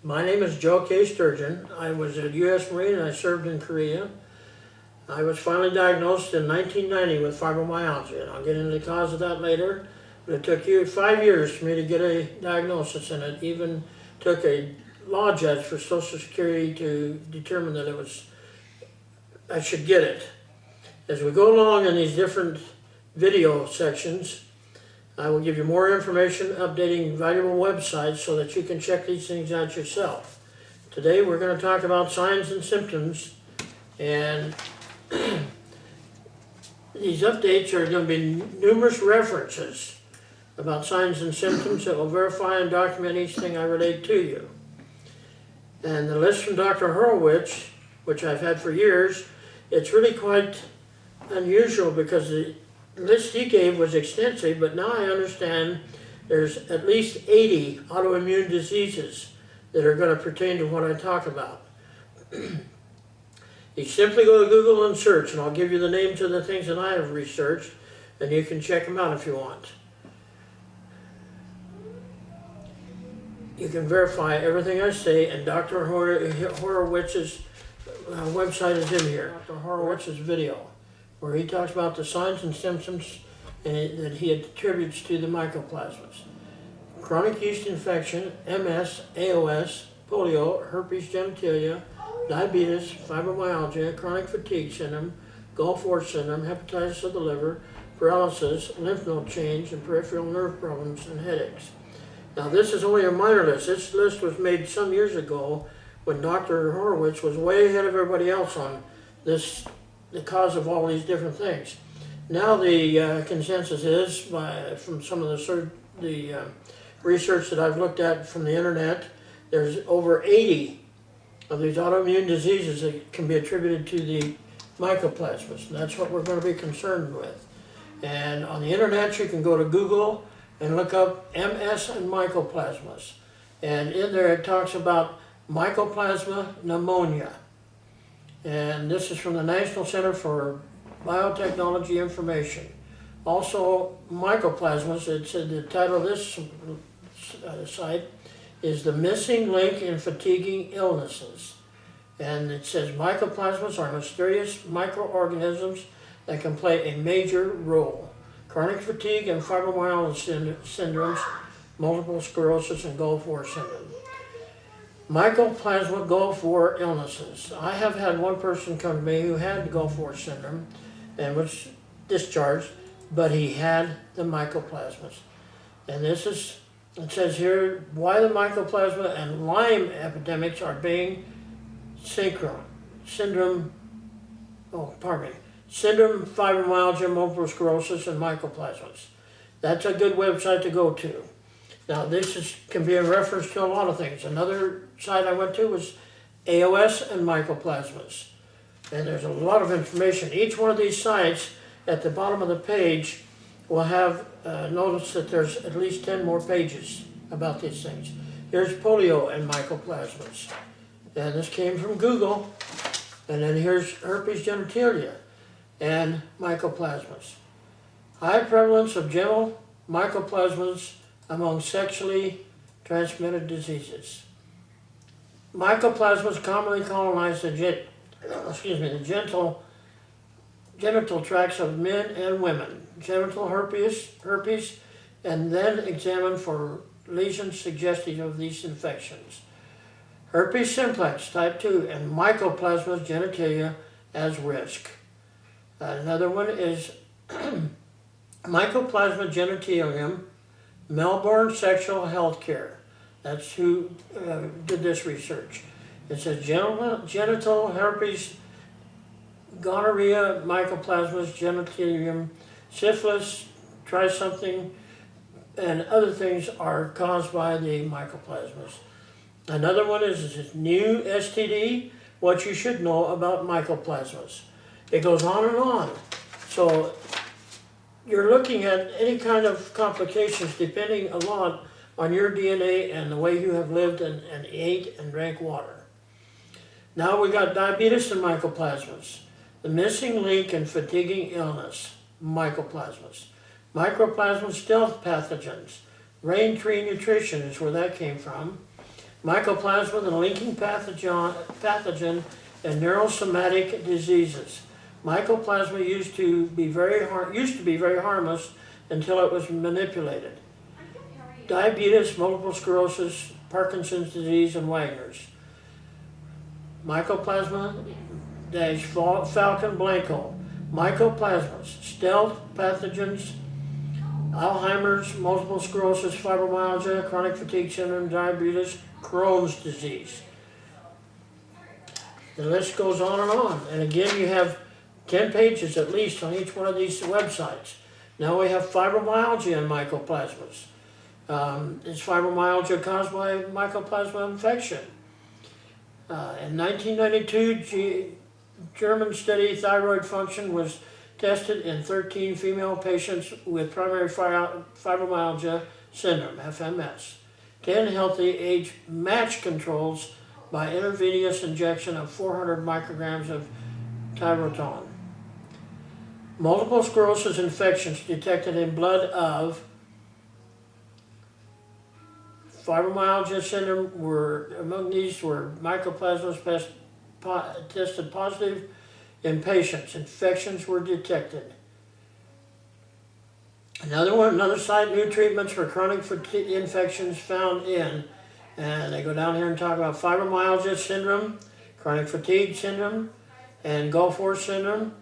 My name is Joe K. Sturgeon. I was a U.S. Marine and I served in Korea. I was finally diagnosed in 1990 with fibromyalgia, and I'll get into the cause of that later. But it took 5 years for me to get a diagnosis, and it even took a law judge for Social Security to determine that I should get it. As we go along in these different video sections, I will give you more information, updating valuable websites so that you can check these things out yourself. Today we're going to talk about signs and symptoms, and these updates are going to be numerous references about signs and symptoms that will verify and document each thing I relate to you. And the list from Dr. Horowitz, which I've had for years, it's really quite unusual because the list he gave was extensive, but now I understand there's at least 80 autoimmune diseases that are going to pertain to what I talk about. You simply go to Google and search, and I'll give you the names of the things that I have researched, and you can check them out if you want. You can verify everything I say, and Dr. Horowitz's website is in here. Dr. Horowitz's video, where he talks about the signs and symptoms that he attributes to the mycoplasmas. Chronic yeast infection, MS, AOS, polio, herpes genitalia, diabetes, fibromyalgia, chronic fatigue syndrome, Gulf War syndrome, hepatitis of the liver, paralysis, lymph node change, and peripheral nerve problems and headaches. Now this is only a minor list. This list was made some years ago when Dr. Horowitz was way ahead of everybody else on this, the cause of all these different things. Now the consensus is, from some of the research that I've looked at from the internet, there's over 80 of these autoimmune diseases that can be attributed to the mycoplasmas. And that's what we're going to be concerned with. And on the internet you can go to Google and look up MS and mycoplasmas. And in there it talks about mycoplasma pneumonia. And this is from the National Center for Biotechnology Information. Also, mycoplasmas, the title of this site is The Missing Link in Fatiguing Illnesses. And it says mycoplasmas are mysterious microorganisms that can play a major role. Chronic fatigue and fibromyalgia syndromes, multiple sclerosis, and Gulf War syndrome. Mycoplasma Gulf War illnesses. I have had one person come to me who had Gulf War syndrome and was discharged, but he had the mycoplasmas. And this is, it says here, why the mycoplasma and Lyme epidemics are being syndrome, fibromyalgia, multiple sclerosis, and mycoplasmas. That's a good website to go to. Now this can be in reference to a lot of things. Another site I went to was AOS and mycoplasmas. And there's a lot of information. Each one of these sites at the bottom of the page will have, notice that there's at least 10 more pages about these things. Here's polio and mycoplasmas. And this came from Google. And then here's herpes genitalia and mycoplasmas. High prevalence of genital mycoplasmas among sexually transmitted diseases. Mycoplasmas commonly colonize the genital tracts of men and women, genital herpes, and then examined for lesions suggestive of these infections. Herpes simplex type 2 and mycoplasma genitalia as risk. Another one is mycoplasma genitalium, Melbourne Sexual Health Care. That's who did this research. It says genital herpes, gonorrhea, mycoplasma genitalium, syphilis, try something, and other things are caused by the mycoplasmas. Another one is this new STD, what you should know about mycoplasmas. It goes on and on. So you're looking at any kind of complications depending a lot on your DNA and the way you have lived and ate and drank water. Now we got diabetes and mycoplasmas. The missing link in fatiguing illness, mycoplasmas. Mycoplasma stealth pathogens. Rain tree nutrition is where that came from. Mycoplasma, the linking pathogen in neurosomatic diseases. Mycoplasma used to be very harmless until it was manipulated. Diabetes, multiple sclerosis, Parkinson's disease, and Wagner's. Mycoplasma Falcon Blanco. Mycoplasmas, stealth pathogens, Alzheimer's, multiple sclerosis, fibromyalgia, chronic fatigue syndrome, diabetes, Chrones disease. The list goes on and on. And again, you have 10 pages at least on each one of these websites. Now we have fibromyalgia and mycoplasmas. Is fibromyalgia caused by mycoplasma infection? In 1992, German study thyroid function was tested in 13 female patients with primary fibromyalgia syndrome, FMS. 10 healthy age match controls by intravenous injection of 400 micrograms of thyroton. Multiple sclerosis infections detected in blood of fibromyalgia syndrome among these were mycoplasmas tested positive in patients. Infections were detected. Another site, new treatments for chronic fatigue infections found in, and they go down here and talk about fibromyalgia syndrome, chronic fatigue syndrome, and Gulf War syndrome,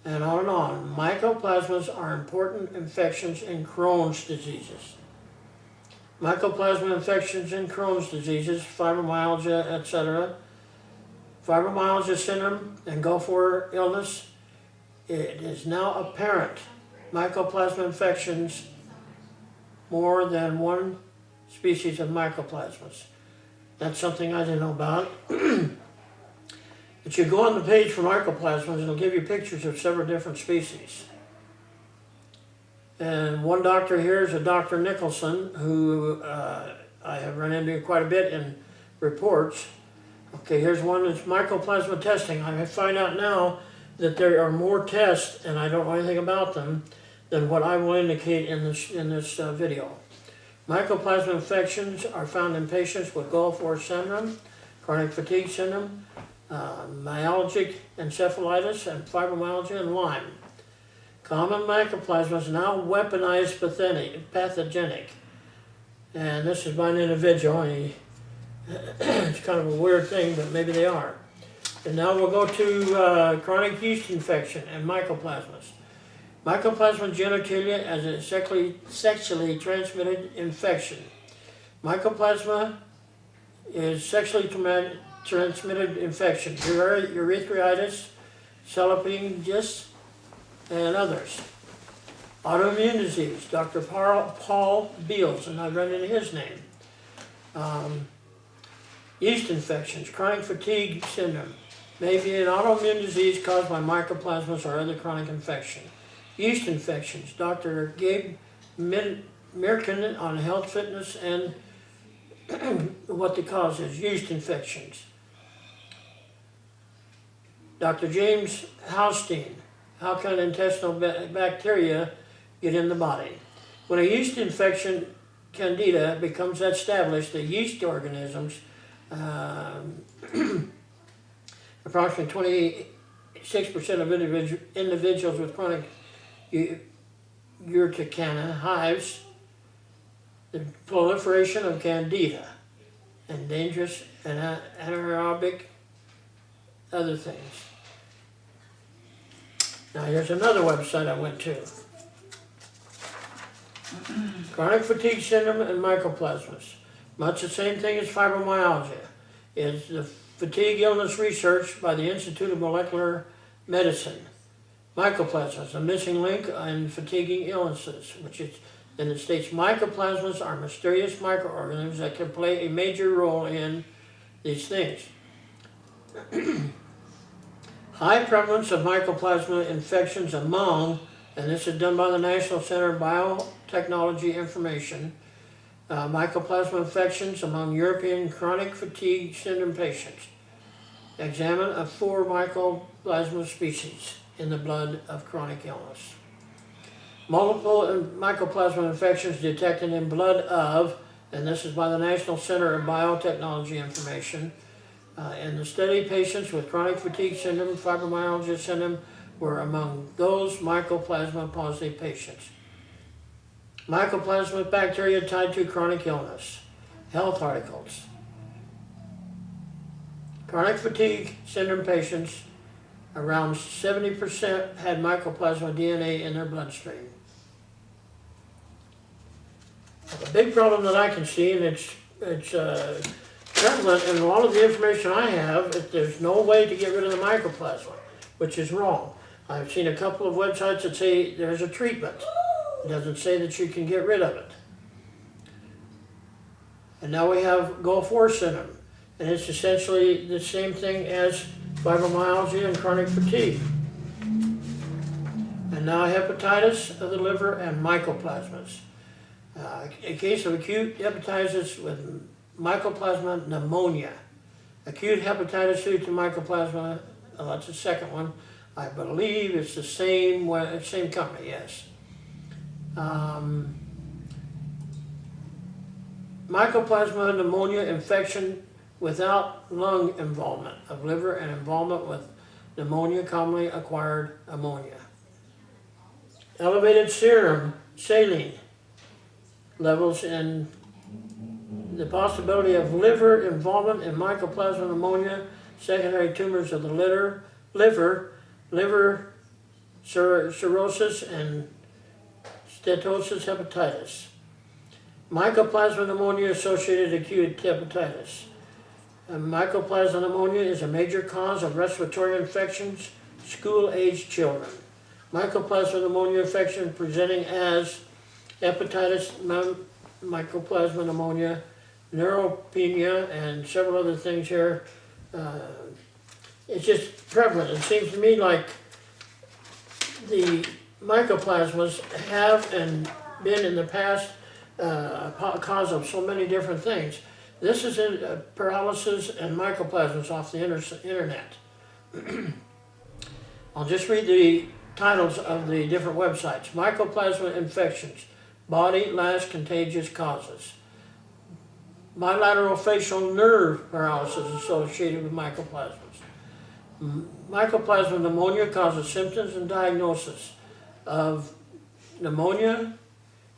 and on and on. Mycoplasmas are important infections in Chrones diseases. Mycoplasma infections in Chrones diseases, fibromyalgia, etc. Fibromyalgia syndrome and Gulf War illness. It is now apparent mycoplasma infections, more than one species of mycoplasmas. That's something I didn't know about. But you go on the page for mycoplasmas, it'll give you pictures of several different species. And one doctor here is a Dr. Nicholson, who I have run into quite a bit in reports. Okay, here's one that's mycoplasma testing. I find out now that there are more tests, and I don't know anything about them, than what I will indicate in this video. Mycoplasma infections are found in patients with Gulf War syndrome, chronic fatigue syndrome, myalgic encephalitis, and fibromyalgia and Lyme. Common mycoplasmas now weaponized pathogenic. And this is by an individual, and it's kind of a weird thing, but maybe they are. And now we'll go to chronic yeast infection and mycoplasmas. Mycoplasma genitalia as a sexually transmitted infection. Mycoplasma is sexually transmitted infection. Urethritis, salpingitis, and others. Autoimmune disease, Dr. Paul Beals, and I've run into his name. Yeast infections, chronic fatigue syndrome, may be an autoimmune disease caused by mycoplasmas or other chronic infection. Yeast infections, Dr. Gabe Mirkin on health, fitness, and what the cause is, yeast infections. Dr. James Haustein, how can intestinal bacteria get in the body? When a yeast infection, candida, becomes established, the yeast organisms, approximately 26% of individuals with chronic urticana hives, the proliferation of candida and dangerous and anaerobic other things. Now here's another website I went to. Chronic fatigue syndrome and mycoplasmas. Much the same thing as fibromyalgia. Is the fatigue illness research by the Institute of Molecular Medicine. Mycoplasmas, a missing link in fatiguing illnesses, and it states mycoplasmas are mysterious microorganisms that can play a major role in these things. High prevalence of mycoplasma infections among, and this is done by the National Center of Biotechnology Information, mycoplasma infections among European chronic fatigue syndrome patients. Examine of 4 mycoplasma species in the blood of chronic illness. Multiple mycoplasma infections detected in blood of and this is by the National Center of Biotechnology Information. And the study patients with chronic fatigue syndrome, fibromyalgia syndrome, were among those mycoplasma positive patients. Mycoplasma bacteria tied to chronic illness. Health articles. Chronic fatigue syndrome patients, around 70% had mycoplasma DNA in their bloodstream. The big problem that I can see, and it's prevalent in a lot of the information I have, that there's no way to get rid of the mycoplasma, which is wrong. I've seen a couple of websites that say there's a treatment. It doesn't say that you can get rid of it. And now we have Gulf War syndrome, and it's essentially the same thing as fibromyalgia and chronic fatigue. And now hepatitis of the liver and mycoplasmas. A case of acute hepatitis with mycoplasma pneumonia. Acute hepatitis due to mycoplasma, that's the second one. I believe it's the same company, yes. Mycoplasma pneumonia infection without lung involvement of liver and involvement with pneumonia, commonly acquired ammonia. Elevated serum saline levels and the possibility of liver involvement in mycoplasma pneumonia, secondary tumors of the liver cirrhosis, and steatosis hepatitis. Mycoplasma pneumonia associated acute hepatitis. Mycoplasma pneumonia is a major cause of respiratory infections, school-aged children. Mycoplasma pneumonia infection presenting as hepatitis, mycoplasma pneumonia, neutropenia, and several other things here. It's just prevalent. It seems to me like the mycoplasmas have and been in the past a cause of so many different things. This is paralysis and mycoplasmas off the internet. I'll just read the titles of the different websites. Mycoplasma infections, body last contagious causes. Bilateral facial nerve paralysis associated with mycoplasmas. Mycoplasma pneumonia causes symptoms and diagnosis of pneumonia.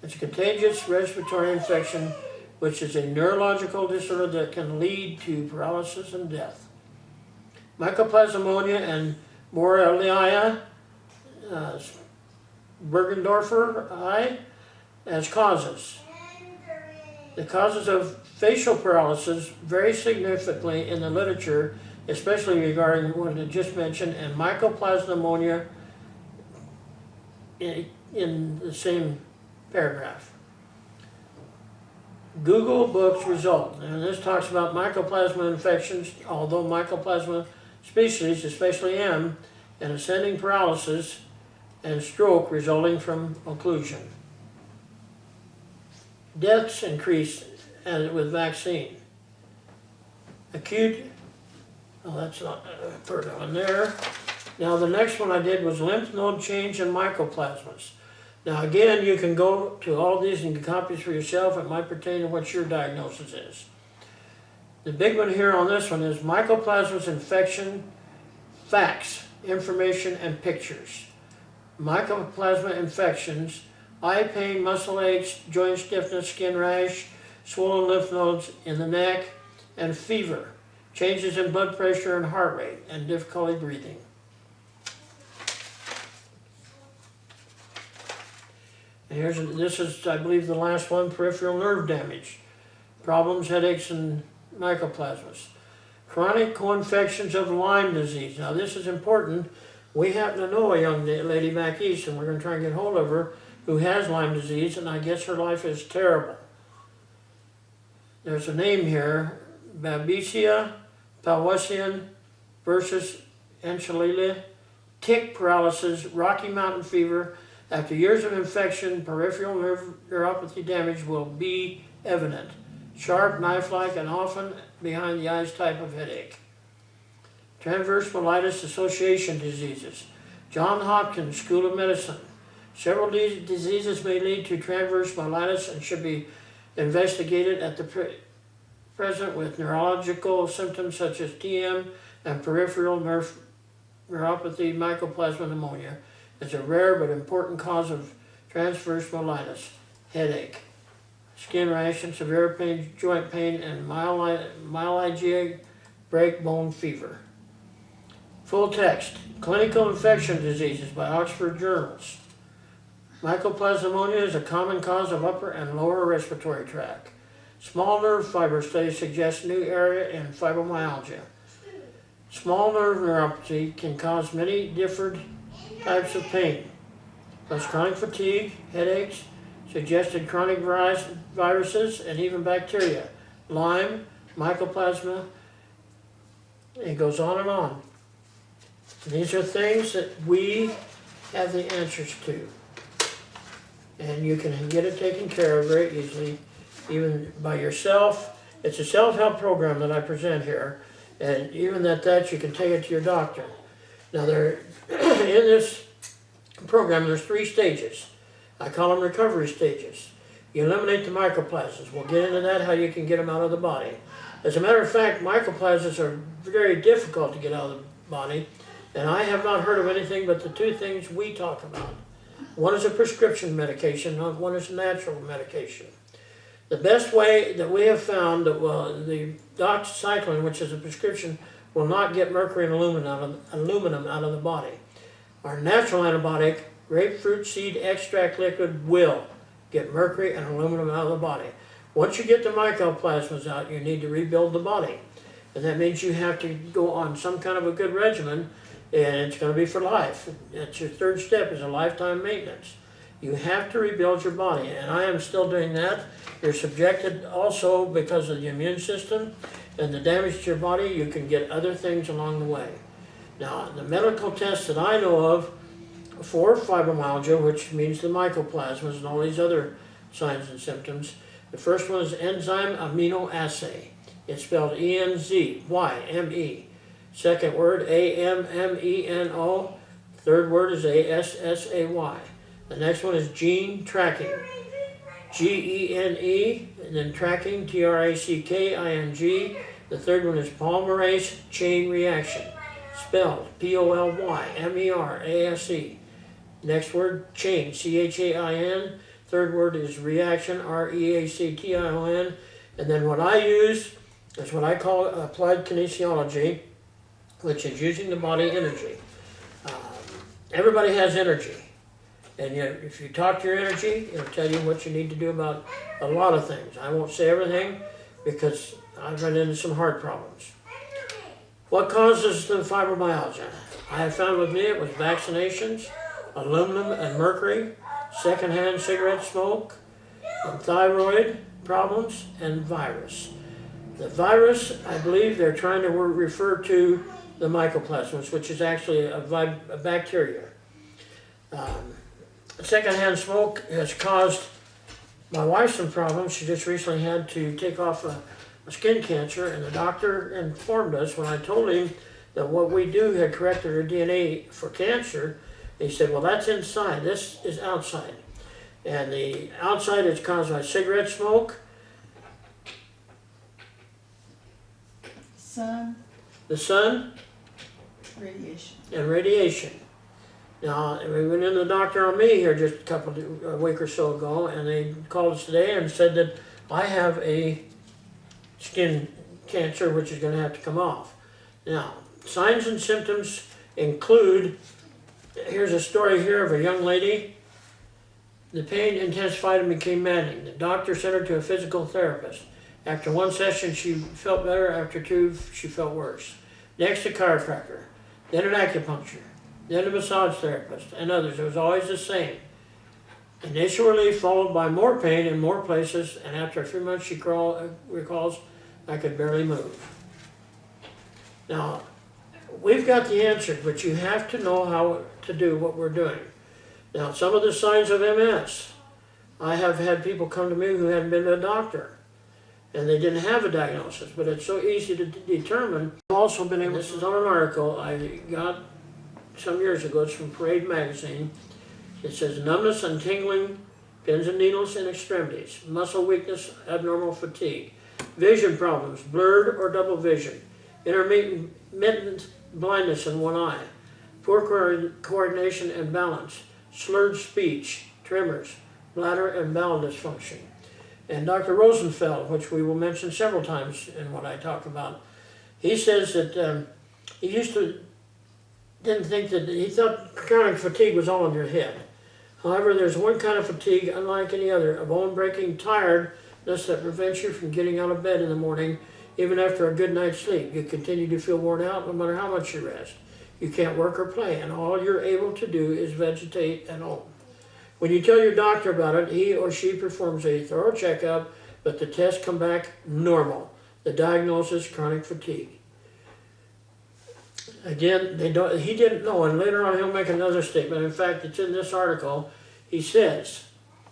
It's a contagious respiratory infection, which is a neurological disorder that can lead to paralysis and death. Mycoplasma pneumonia and Borrelia burgdorferi as causes. The causes of facial paralysis vary significantly in the literature, especially regarding what I just mentioned, and mycoplasma pneumonia in the same paragraph. Google Books result, and this talks about mycoplasma infections, although mycoplasma species, especially M, and ascending paralysis and stroke resulting from occlusion. Deaths increase with vaccine. Acute, that's not further on there. Now the next one I did was lymph node change in mycoplasmas. Now again, you can go to all these and get copies for yourself. It might pertain to what your diagnosis is. The big one here on this one is mycoplasmas infection, facts, information, and pictures. Mycoplasma infections, eye pain, muscle aches, joint stiffness, skin rash, swollen lymph nodes in the neck, and fever, changes in blood pressure and heart rate, and difficulty breathing. And this is, I believe, the last one, peripheral nerve damage, problems, headaches, and mycoplasmas. Chronic co-infections of Lyme disease. Now this is important. We happen to know a young lady back east, and we're going to try and get hold of her, who has Lyme disease, and I guess her life is terrible. There's a name here, Babesia palwasian versus Enchilada, tick paralysis, Rocky Mountain fever. After years of infection, peripheral neuropathy damage will be evident. Sharp, knife-like, and often behind the eyes type of headache. Transverse myelitis association diseases. Johns Hopkins School of Medicine. Several diseases may lead to transverse myelitis and should be investigated at the present with neurological symptoms such as TM and peripheral neuropathy. Mycoplasma pneumonia is a rare but important cause of transverse myelitis, headache, skin rashes, severe pain, joint pain, and myalgia, break bone fever. Full text: Clinical Infection Diseases by Oxford Journals. Mycoplasma pneumonia is a common cause of upper and lower respiratory tract. Small nerve fiber studies suggest new area in fibromyalgia. Small nerve neuropathy can cause many different types of pain, plus chronic fatigue, headaches, suggested chronic viruses, and even bacteria. Lyme, mycoplasma, it goes on and on. These are things that we have the answers to. And you can get it taken care of very easily, even by yourself. It's a self-help program that I present here, and even at that you can take it to your doctor. Now in this program there's 3 stages. I call them recovery stages. You eliminate the mycoplasmas. We'll get into that, how you can get them out of the body. As a matter of fact, mycoplasmas are very difficult to get out of the body, and I have not heard of anything but the 2 things we talk about. One is a prescription medication, one is natural medication. The best way that we have found that the doxycycline, which is a prescription, will not get mercury and aluminum out of the body. Our natural antibiotic, grapefruit seed extract liquid, will get mercury and aluminum out of the body. Once you get the mycoplasmas out, you need to rebuild the body. And that means you have to go on some kind of a good regimen, and it's going to be for life. That's your 3rd step, is a lifetime maintenance. You have to rebuild your body, and I am still doing that. You're subjected also, because of the immune system and the damage to your body, you can get other things along the way. Now, the medical tests that I know of for fibromyalgia, which means the mycoplasmas and all these other signs and symptoms, the first one is enzyme aminoassay. It's spelled E-N-Z-Y-M-E. Second word, A-M-M-E-N-O. Third word is A-S-S-A-Y. The next one is gene tracking. G-E-N-E, and then tracking, T-R-A-C-K-I-N-G. The third one is polymerase chain reaction, spelled P-O-L-Y-M-E-R-A-S-E. Next word, chain, C-H-A-I-N. Third word is reaction, R-E-A-C-T-I-O-N. And then what I use is what I call applied kinesiology, which is using the body energy. Everybody has energy. And yet, if you talk to your energy, it'll tell you what you need to do about a lot of things. I won't say everything because I've run into some heart problems. What causes the fibromyalgia? I have found with me it was vaccinations, aluminum and mercury, secondhand cigarette smoke, and thyroid problems, and virus. The virus, I believe they're trying to refer to the mycoplasmas, which is actually a bacteria. Secondhand smoke has caused my wife some problems. She just recently had to take off a skin cancer, and the doctor informed us when I told him that what we do had corrected her DNA for cancer. He said, well, that's inside, this is outside. And the outside is caused by cigarette smoke, the sun, radiation. And radiation. Now, we went in the doctor on me here just a week or so ago, and they called us today and said that I have a skin cancer which is going to have to come off. Now, signs and symptoms include, here's a story here of a young lady. The pain intensified and became maddening. The doctor sent her to a physical therapist. After 1 session, she felt better. After 2, she felt worse. Next, a chiropractor, then an acupuncture, then a massage therapist, and others. It was always the same. Initial relief followed by more pain in more places, and after a few months, she recalls, I could barely move. Now, we've got the answer, but you have to know how to do what we're doing. Now, some of the signs of MS, I have had people come to me who hadn't been to a doctor, and they didn't have a diagnosis, but it's so easy to determine. I've also been able, this is on an article I got some years ago, it's from Parade magazine. It says numbness and tingling pins and needles in extremities, muscle weakness, abnormal fatigue, vision problems, blurred or double vision, intermittent blindness in one eye, poor coordination and balance, slurred speech, tremors, bladder and bowel dysfunction. And Dr. Rosenfeld, which we will mention several times in what I talk about, he says that he didn't think that, he thought chronic fatigue was all in your head. However, there's one kind of fatigue, unlike any other, a bone-breaking tiredness that prevents you from getting out of bed in the morning, even after a good night's sleep. You continue to feel worn out no matter how much you rest. You can't work or play, and all you're able to do is vegetate at home. When you tell your doctor about it, he or she performs a thorough checkup, but the tests come back normal. The diagnosis, chronic fatigue. Again, he didn't know, and later on he'll make another statement. In fact, it's in this article. He says,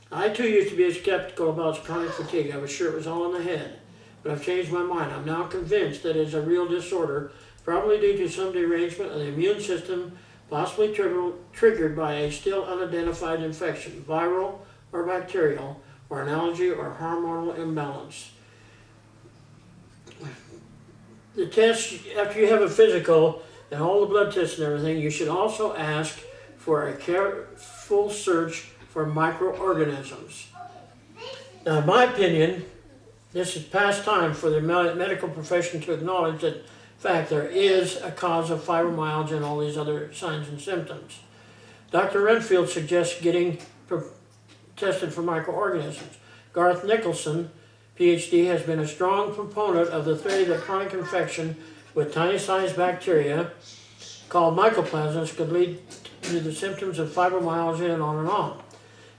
I too used to be skeptical about chronic fatigue. I was sure it was all in the head, but I've changed my mind. I'm now convinced that it's a real disorder, probably due to some derangement of the immune system, possibly triggered by a still unidentified infection, viral or bacterial, or an allergy or hormonal imbalance. The test, after you have a physical and all the blood tests and everything, you should also ask for a careful search for microorganisms. Now, in my opinion, this is past time for the medical profession to acknowledge that, in fact, there is a cause of fibromyalgia and all these other signs and symptoms. Dr. Renfield suggests getting tested for microorganisms. Garth Nicholson, PhD, has been a strong proponent of the theory that chronic infection with tiny-sized bacteria called mycoplasmas could lead to the symptoms of fibromyalgia and on and on.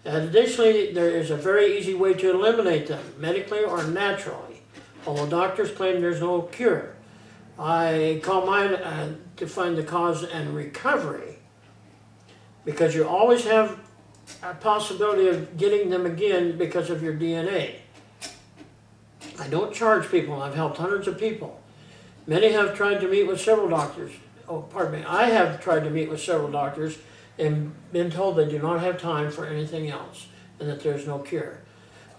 And additionally, there is a very easy way to eliminate them, medically or naturally, although doctors claim there's no cure. I call mine to find the cause and recovery, because you always have a possibility of getting them again because of your DNA. I don't charge people. I've helped hundreds of people. Many have tried to meet with several doctors. I have tried to meet with several doctors and been told they do not have time for anything else and that there's no cure.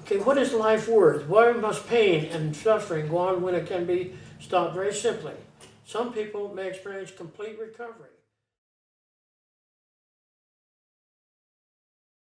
Okay, what is life worth? Why must pain and suffering go on when it can be stopped very simply? Some people may experience complete recovery.